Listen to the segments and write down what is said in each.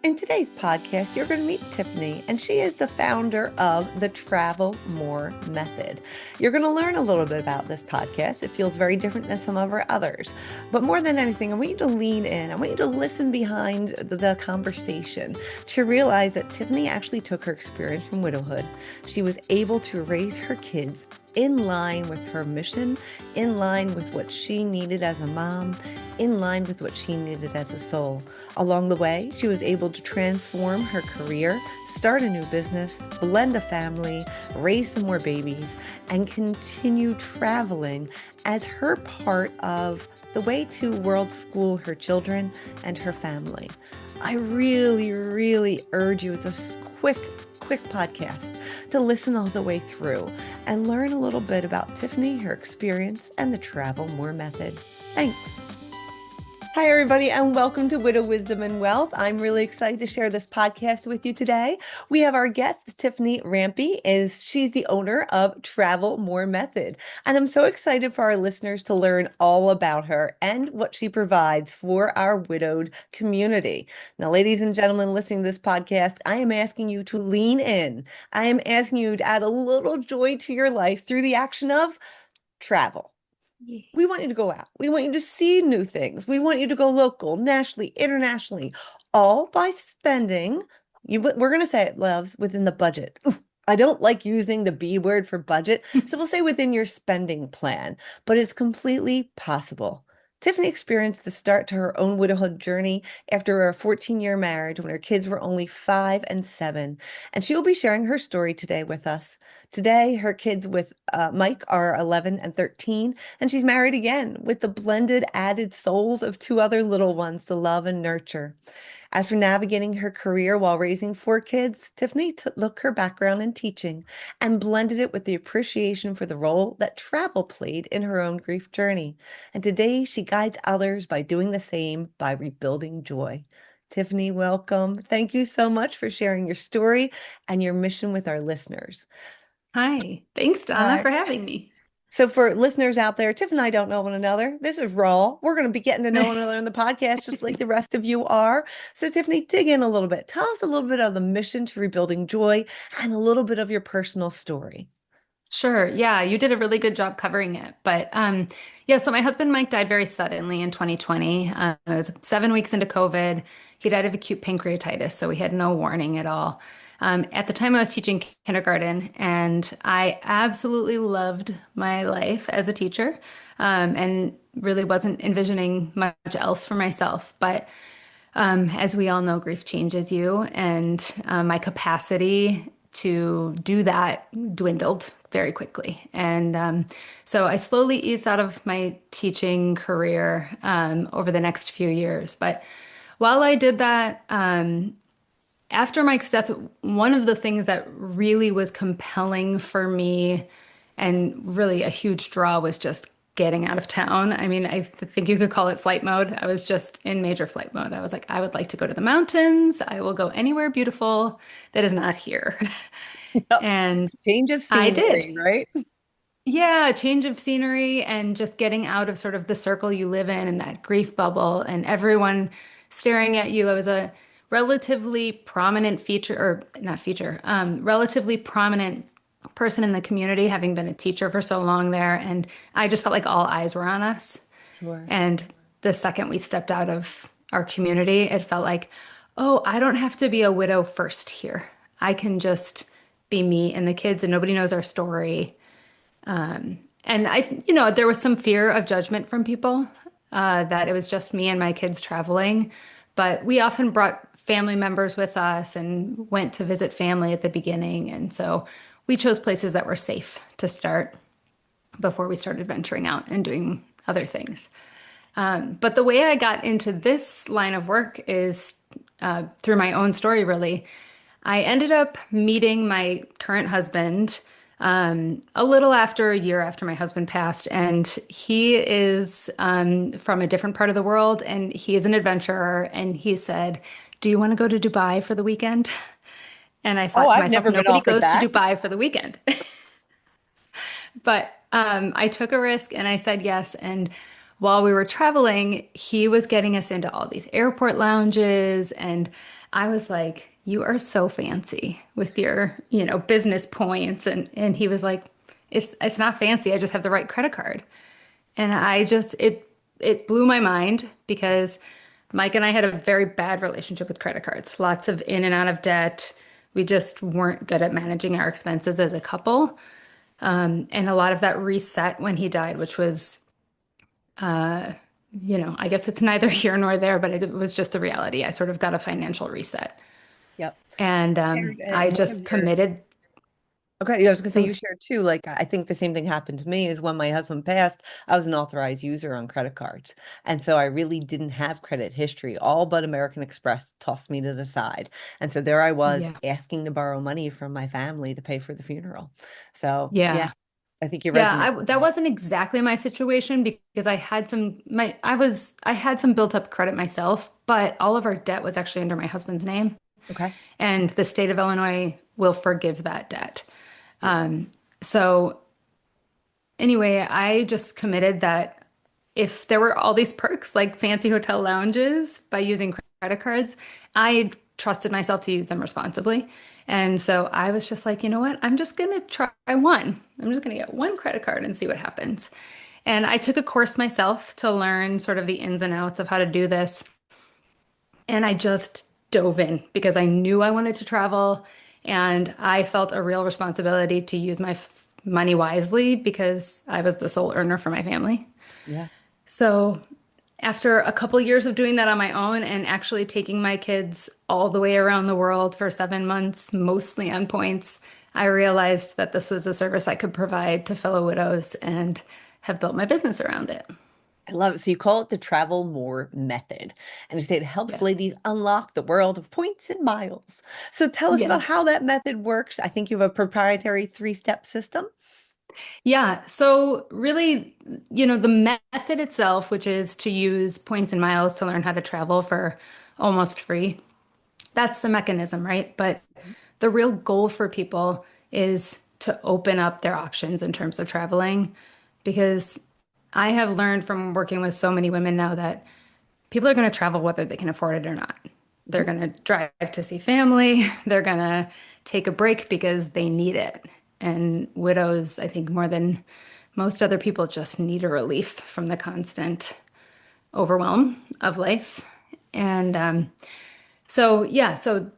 In today's podcast, you're going to meet Tiffany, and she is the founder of the Travel More Method. You're going to learn a little bit about this podcast. It feels very different than some of our others. But more than anything, I want you to lean in. I want you to listen behind the conversation to realize that Tiffany actually took her experience from widowhood. She was able to raise her kids in line with her mission, in line with what she needed as a mom, in line with what she needed as a soul. Along the way, she was able to transform her career, start a new business, blend a family, raise some more babies, and continue traveling as her part of the way to world school her children and her family. I really urge you, it's a quick podcast, to listen all the way through and learn a little bit about Tiffany, her experience, and the Travel More Method. Thanks. Hi, everybody, and welcome to Widow Wisdom and Wealth. I'm really excited to share this podcast with you today. We have our guest, Tiffany Rampey. She's the owner of Travel More Method. And I'm so excited for our listeners to learn all about her and what she provides for our widowed community. Now, ladies and gentlemen listening to this podcast, I am asking you to lean in. I am asking you to add a little joy to your life through the action of travel. We want you to go out. We want you to see new things. We want you to go local, nationally, internationally, all by spending. We're going to say it, loves, within the budget. Ooh, I don't like using the B word for budget, so we'll say within your spending plan, but it's completely possible. Tiffany experienced the start to her own widowhood journey after a 14-year marriage when her kids were only 5 and 7, and she will be sharing her story today with us. Today, her kids with Mike are 11 and 13, and she's married again with the blended added souls of 2 other little ones to love and nurture. As for navigating her career while raising 4 kids, Tiffany took her background in teaching and blended it with the appreciation for the role that travel played in her own grief journey. And today she guides others by doing the same by rebuilding joy. Tiffany, welcome. Thank you so much for sharing your story and your mission with our listeners. Hi, thanks, Donna, Hi. for having me. So for listeners out there, Tiff and I don't know one another. This is raw. We're going to be getting to know one another in the podcast, just like the rest of you are. So Tiffany, dig in a little bit. Tell us a little bit of the mission to rebuilding joy and a little bit of your personal story. Sure. Yeah, you did a really good job covering it. But yeah, so my husband Mike died very suddenly in 2020. It was 7 weeks into COVID. He died of acute pancreatitis, so we had no warning at all. At the time, I was teaching kindergarten, and I absolutely loved my life as a teacher, and really wasn't envisioning much else for myself. But as we all know, grief changes you, and my capacity to do that dwindled very quickly. And so I slowly eased out of my teaching career over the next few years. But while I did that, after Mike's death, one of the things that really was compelling for me and really a huge draw was just getting out of town. I mean, I think you could call it flight mode. I was just in major flight mode. I was like, I would like to go to the mountains. I will go anywhere beautiful that is not here. Yep. And Change of I did. scenery, right? Yeah, change of scenery and just getting out of sort of the circle you live in and that grief bubble and everyone staring at you. I was a relatively prominent feature, or not feature, relatively prominent person in the community, having been a teacher for so long there. And I just felt like all eyes were on us. Sure. And the second we stepped out of our community, it felt like, oh, I don't have to be a widow first here. I can just be me and the kids, and nobody knows our story. And there was some fear of judgment from people, that it was just me and my kids traveling. But we often brought family members with us and went to visit family at the beginning. And so we chose places that were safe to start before we started venturing out and doing other things. But the way I got into this line of work is through my own story, really. I ended up meeting my current husband a little after a year after my husband passed, and he is from a different part of the world, and he is an adventurer. And he said, "Do you want to go to Dubai for the weekend?" And I Oh, thought to I've myself, never been nobody offered goes to that. Dubai for the weekend. But I took a risk and I said yes. And while we were traveling, he was getting us into all these airport lounges, and I was like, you are so fancy with your, business points. And he was like, it's not fancy. I just have the right credit card. And it blew my mind because Mike and I had a very bad relationship with credit cards. Lots of in and out of debt. We just weren't good at managing our expenses as a couple. And a lot of that reset when he died, which was, I guess it's neither here nor there, but it was just the reality. I sort of got a financial reset. Yep. And I And one of just your committed. Okay, yeah, I was gonna say So you shared too. Like I think the same thing happened to me is when my husband passed, I was an authorized user on credit cards. And so I really didn't have credit history. All but American Express tossed me to the side. And so there I was yeah, asking to borrow money from my family to pay for the funeral. So yeah, yeah. I think you Yeah, resonate with that that. wasn't exactly my situation because I had some built up credit myself, but all of our debt was actually under my husband's name, Okay. and the state of Illinois will forgive that debt. Yeah. So anyway, I just committed that if there were all these perks like fancy hotel lounges by using credit cards, I trusted myself to use them responsibly. And so I was just like, you know what? I'm just going to try one. I'm just going to get one credit card and see what happens. And I took a course myself to learn sort of the ins and outs of how to do this. And I just dove in because I knew I wanted to travel and I felt a real responsibility to use my money wisely because I was the sole earner for my family. Yeah. So, after a couple years of doing that on my own and actually taking my kids all the way around the world for 7 months, mostly on points, I realized that this was a service I could provide to fellow widows and have built my business around it. I love it. So you call it the travel more method. And you say it helps Yes. ladies unlock the world of points and miles. So tell us Yeah. about how that method works. I think you have a proprietary three-step system. Yeah. So, really, the method itself, which is to use points and miles to learn how to travel for almost free, that's the mechanism, right? But the real goal for people is to open up their options in terms of traveling because I have learned from working with so many women now that people are going to travel whether they can afford it or not. They're Mhm. going to drive to see family, they're going to take a break because they need it. And widows, I think, more than most other people, just need a relief from the constant overwhelm of life. And so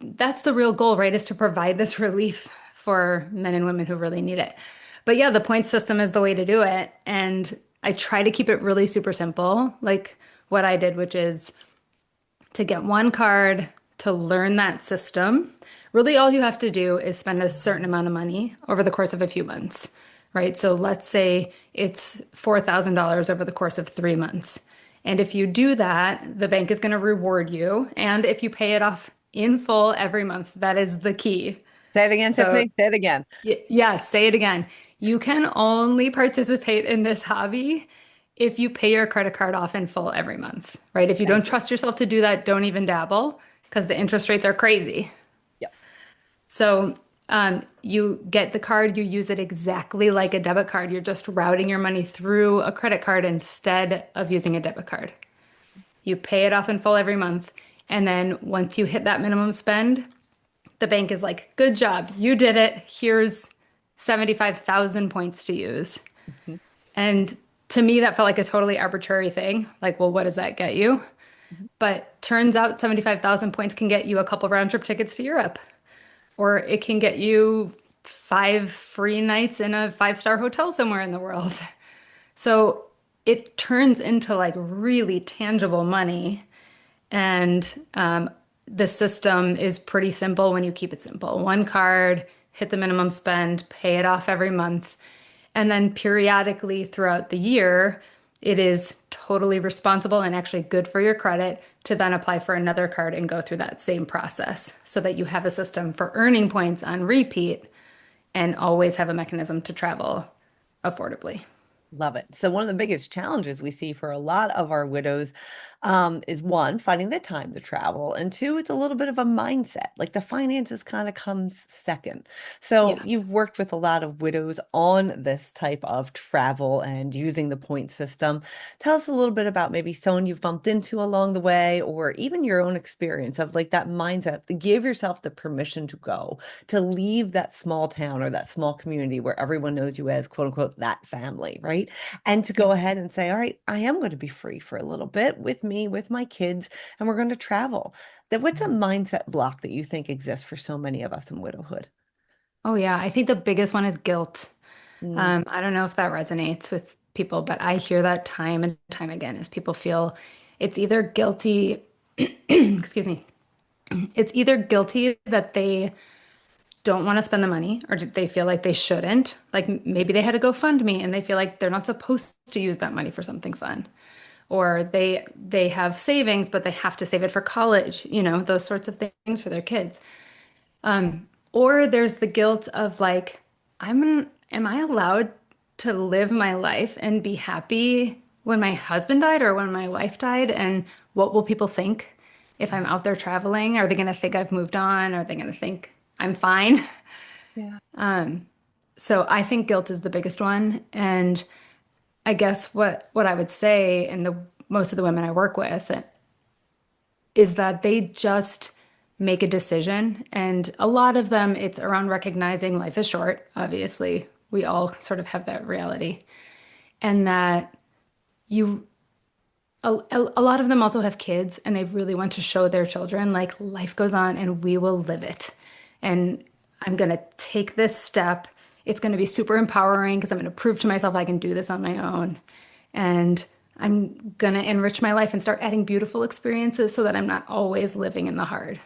that's the real goal, right? Is to provide this relief for men and women who really need it. But yeah, the point system is the way to do it. And I try to keep it really super simple, like what I did, which is to get one card to learn that system. Really, all you have to do is spend a certain amount of money over the course of a few months, right? So let's say it's $4,000 over the course of 3 months. And if you do that, the bank is going to reward you. And if you pay it off in full every month, that is the key. Say it again, So, Tiffany. Say it again. yes, say it again. You can only participate in this hobby if you pay your credit card off in full every month, right? If you don't Thank you. trust yourself to do that, don't even dabble because the interest rates are crazy. Yep. So, you get the card, you use it exactly like a debit card. You're just routing your money through a credit card instead of using a debit card. You pay it off in full every month. And then once you hit that minimum spend, the bank is like, good job, you did it. Here's 75,000 points to use. Mhm. And to me, that felt like a totally arbitrary thing. Like, well, what does that get you? Mhm. But turns out 75,000 points can get you a couple round trip tickets to Europe, or it can get you 5 free nights in a 5-star hotel somewhere in the world. So it turns into like really tangible money. And the system is pretty simple when you keep it simple. One card, hit the minimum spend, pay it off every month. And then periodically throughout the year, it is totally responsible and actually good for your credit to then apply for another card and go through that same process so that you have a system for earning points on repeat and always have a mechanism to travel affordably. Love it. So one of the biggest challenges we see for a lot of our widows is one, finding the time to travel, and two, it's a little bit of a mindset. Like the finances kind of comes second. So Yeah. you've worked with a lot of widows on this type of travel and using the point system. Tell us a little bit about maybe someone you've bumped into along the way, or even your own experience of like that mindset. Give yourself the permission to go, to leave that small town or that small community where everyone knows you as quote unquote that family, right? And to go Yeah. ahead and say, all right, I am going to be free for a little bit with me, with my kids, and we're going to travel. That what's a mindset block that you think exists for so many of us in widowhood? Oh, yeah. I think the biggest one is guilt. Mm, I don't know if that resonates with people, but I hear that time and time again as people feel it's either guilty, excuse me, it's either guilty that they don't want to spend the money or they feel like they shouldn't. Like maybe they had a GoFundMe and they feel like they're not supposed to use that money for something fun. Or they have savings, but they have to save it for college, those sorts of things for their kids. Or there's the guilt of like, am I allowed to live my life and be happy when my husband died or when my wife died? And what will people think if I'm out there traveling? Are they going to think I've moved on? Are they going to think I'm fine? yeah. So I think guilt is the biggest one. And I guess what I would say, and the most of the women I work with, is that they just make a decision. And a lot of them, it's around recognizing life is short. Obviously, we all sort of have that reality. And that you, a lot of them also have kids and they really want to show their children like life goes on and we will live it. And I'm going to take this step. It's going to be super empowering because I'm going to prove to myself I can do this on my own. And I'm going to enrich my life and start adding beautiful experiences so that I'm not always living in the hard.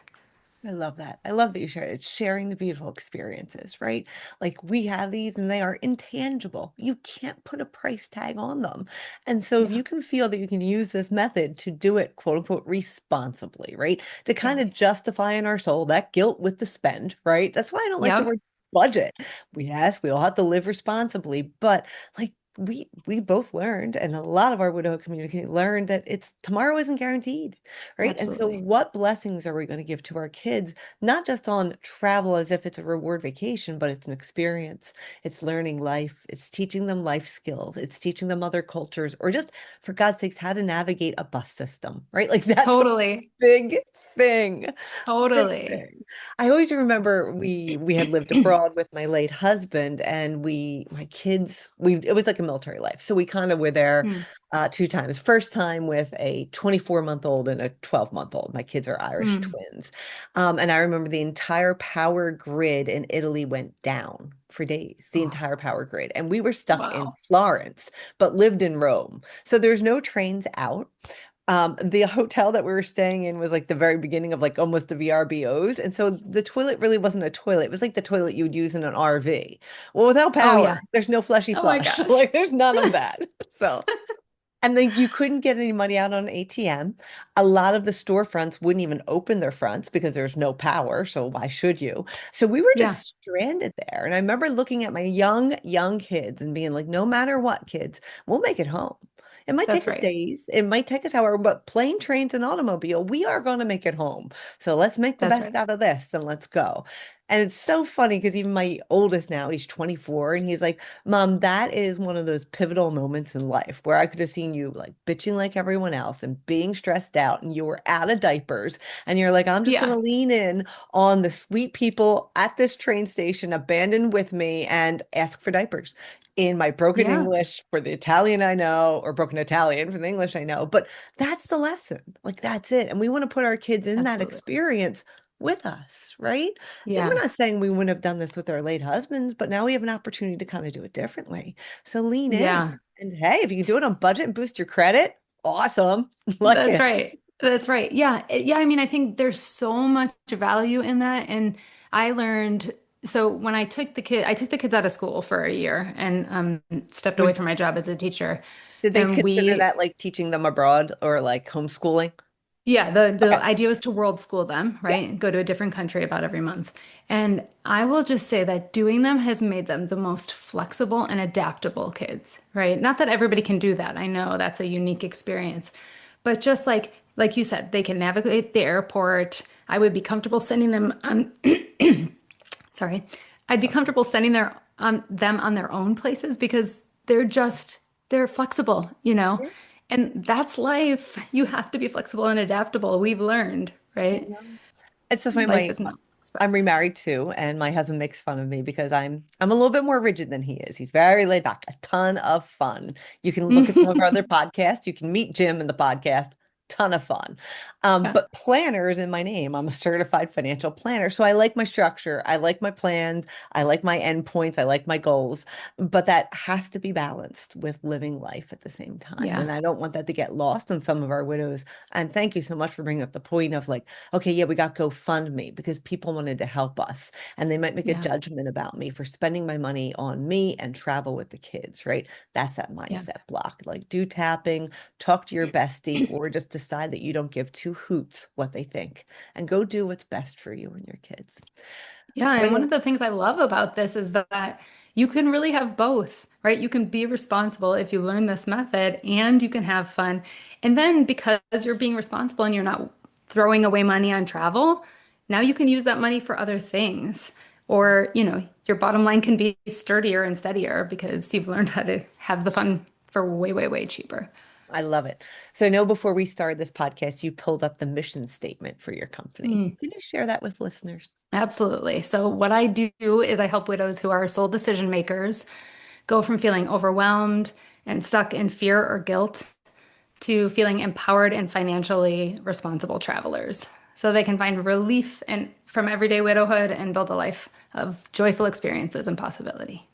I love that. I love that you share it. Sharing the beautiful experiences, right? Like we have these and they are intangible. You can't put a price tag on them. And so if Yeah. you can feel that you can use this method to do it, quote unquote, responsibly, right? To Yeah. kind of justify in our soul that guilt with the spend, right? That's why I don't like the Yep. word budget. Yes, we all have to live responsibly, but like we both learned, and a lot of our widow community learned that it's tomorrow isn't guaranteed, right? And so Absolutely. what blessings are we going to give to our kids, not just on travel as if it's a reward vacation, but it's an experience. It's learning life. It's teaching them life skills. It's teaching them other cultures, or just for God's sakes, how to navigate a bus system, right? Like that's a Totally. big thing. Big Totally. thing. I always remember we had lived abroad with my late husband, and my kids, we it was like a military life. So we kind of were there Mm, two times. First time with a 24-month-old and a 12-month-old. My kids are Irish mm. twins. And I remember the entire power grid in Italy went down for days, the Oh, entire power grid. And we were stuck in wow. Florence, but lived in Rome. So there's no trains out. The hotel that we were staying in was like the very beginning of like almost the VRBOs. And so the toilet really wasn't a toilet. It was like the toilet you would use in an RV. Well, without Oh, power, yeah. there's no fleshy Oh my flush. gosh. Like there's none of that. So, and then you couldn't get any money out on ATM. A lot of the storefronts wouldn't even open their fronts because there's no power. So why should you? So we were Yeah, just stranded there. And I remember looking at my young kids and being like, no matter what, kids, we'll make it home. It might that's take us right. days. It might take us hours, but plane, trains, and automobile, we are going to make it home. So let's make the That's best right. out of this and let's go. And it's so funny because even my oldest now, he's 24, and he's like, Mom, that is one of those pivotal moments in life where I could have seen you like bitching like everyone else and being stressed out, and you were out of diapers. And you're like, I'm just going Yeah. to lean in on the sweet people at this train station, abandoned with me, and ask for diapers in my broken Yeah. English for the Italian I know, or broken Italian for the English I know. But that's the lesson. Like, that's it. And we want to put our kids in that Absolutely. experience with us, right? And we're Yeah. not saying we wouldn't have done this with our late husbands, but now we have an opportunity to kind of do it differently. So lean in. Yeah. And hey, if you can do it on budget and boost your credit, awesome. Like That's it. right. That's right. Yeah. Yeah. I mean, I think there's so much value in that. And I learned, so when I took the kids out of school for a year and stepped away Was from my job as a teacher. did they And consider that like teaching them abroad or like homeschooling? yeah, the Okay. idea was to world school them, Yeah. right? Go to a different country about every month. And I will just say that doing them has made them the most flexible and adaptable kids, right? Not that everybody can do that. I know that's a unique experience. But just like you said, they can navigate the airport. I would be comfortable sending them on, sorry, I'd be comfortable sending them on their own places because they're flexible, you know? Yeah. And that's life. You have to be flexible and adaptable. We've learned, I right? know. It's so funny. Life is not I'm expect. remarried too, and my husband makes fun of me because I'm a little bit more rigid than he is. He's very laid back, a ton of fun. You can look at some of our other podcasts. You can meet Jim in the podcast. Ton of fun. Yeah, But planner is in my name. I'm a certified financial planner. So I like my structure. I like my plans. I like my endpoints. I like my goals. But that has to be balanced with living life at the same time. yeah, And I don't want that to get lost in some of our widows. And thank you so much for bringing up the point of like, okay, yeah, we got GoFundMe because people wanted to help us. And they might make a yeah, judgment about me for spending my money on me and travel with the kids, right? That's that yeah. mindset block. Like do tapping, talk to your bestie, or just decide that you don't give two hoots what they think and go do what's best for you and your kids. Yeah, So I and one know, of the things I love about this is that you can really have both, right? You can be responsible if you learn this method and you can have fun. And then because you're being responsible and you're not throwing away money on travel, now you can use that money for other things. Or, your bottom line can be sturdier and steadier because you've learned how to have the fun for way, way, way cheaper. I love it. So I know before we started this podcast, you pulled up the mission statement for your company. Mm. Can you share that with listeners? Absolutely. So, what I do is I help widows who are sole decision makers go from feeling overwhelmed and stuck in fear or guilt to feeling empowered and financially responsible travelers. So they can find relief from everyday widowhood and build a life of joyful experiences and possibility.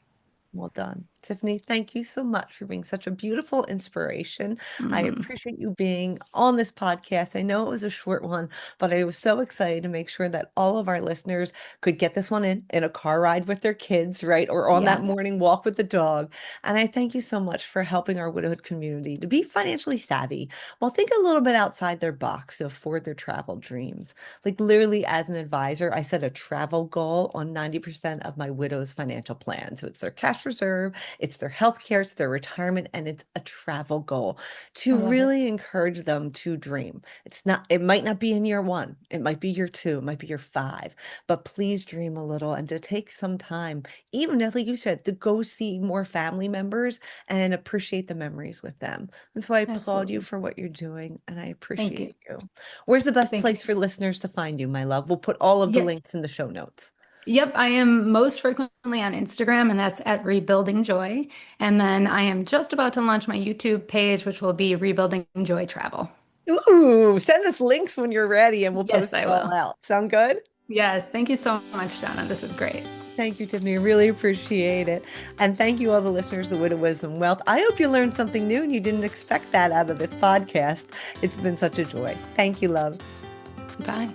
Well done. Tiffany, thank you so much for being such a beautiful inspiration. I Mm, appreciate you being on this podcast. I know it was a short one, but I was so excited to make sure that all of our listeners could get this one in a car ride with their kids, right? Or on that yeah, morning walk with the dog. And I thank you so much for helping our widowhood community to be financially savvy while think a little bit outside their box to afford their travel dreams. Like literally as an advisor, I set a travel goal on 90% of my widow's financial plan. So it's their cash reserve, it's their healthcare, it's their retirement, and it's a travel goal to I love it. really encourage them to dream. It's not, it might not be in year one, it might be year two, it might be year five, but please dream a little and to take some time, even if, like you said, to go see more family members and appreciate the memories with them. And so I applaud you Absolutely. for what you're doing and I Thank you. appreciate you. Where's the best Thank place you. for listeners to find you, my love? We'll put all of the Yeah. links in the show notes. Yep, I am most frequently on Instagram, and that's at Rebuilding Joy. And then I am just about to launch my YouTube page, which will be Rebuilding Joy Travel. Ooh, send us links when you're ready and we'll Yes, post I it all will. out. Sound good? Yes, thank you so much, Donna. This is great. Thank you, Tiffany. I really appreciate it. And thank you, all the listeners of Widow Wisdom Wealth. I hope you learned something new and you didn't expect that out of this podcast. It's been such a joy. Thank you, love. Bye.